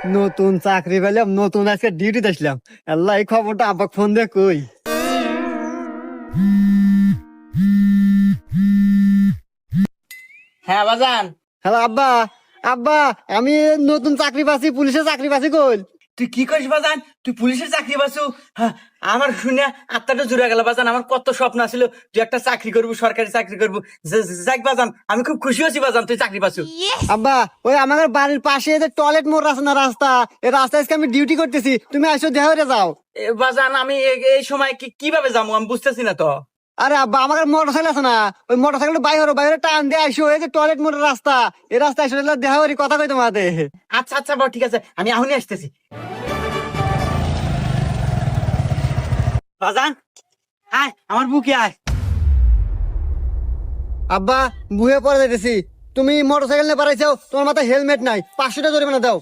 নতুন চাকরি পেলাম, নতুন আজকে ডিউটিতে আসলাম। আল্লাহ, এই খবরটা আব্বাকে ফোন দিয়ে কই। হ্যাঁ বাজান। হ্যালো আব্বা। আব্বা, আমি নতুন চাকরি পাচ্ছি, পুলিশের চাকরি পাচ্ছি। কই? তুই কি করিস বাজান? তুই পুলিশের চাকরি পাচ্ছু? হ্যাঁ, আমার শুনে আত্মাটা জুড়ে গেল বাজান। আমার কত স্বপ্ন ছিল তুই একটা চাকরি করবি, সরকারি চাকরি করবি। যাক বাজান, আমি খুব খুশি হয়েছি বাজান তুই চাকরি পাচ্ছু। আব্বা, ওই আমাদের বাড়ির পাশে যে টয়লেট মোড় আছে না, রাস্তা, এই রাস্তায় আজকে আমি ডিউটি করতেছি, তুমি আসো দেখা হয়ে যাও। বাজান আমি এই সময় কিভাবে যাবো আমি বুঝতেছি না তো। আরে আব্বা, আমার মোটর সাইকেল আছে না, ওই মোটর সাইকেল বাইরে বাইরে টান দিয়ে আইসো। এই যে টয়লেট মোড়ের রাস্তা, এই রাস্তায় এসে দেখা করি, কথা কই তোমাদের। আচ্ছা আচ্ছা বাবা, ঠিক আছে, আমি এখনই আসতেছি বাজান। আয় আমার বুকে আয়। আব্বা, বুয়ে পরে যাইতেছি। তুমি মোটর সাইকেল নিয়ে পারাইছো, তোমার মাথায় হেলমেট নাই, 500 টাকা জরিমানা দাও।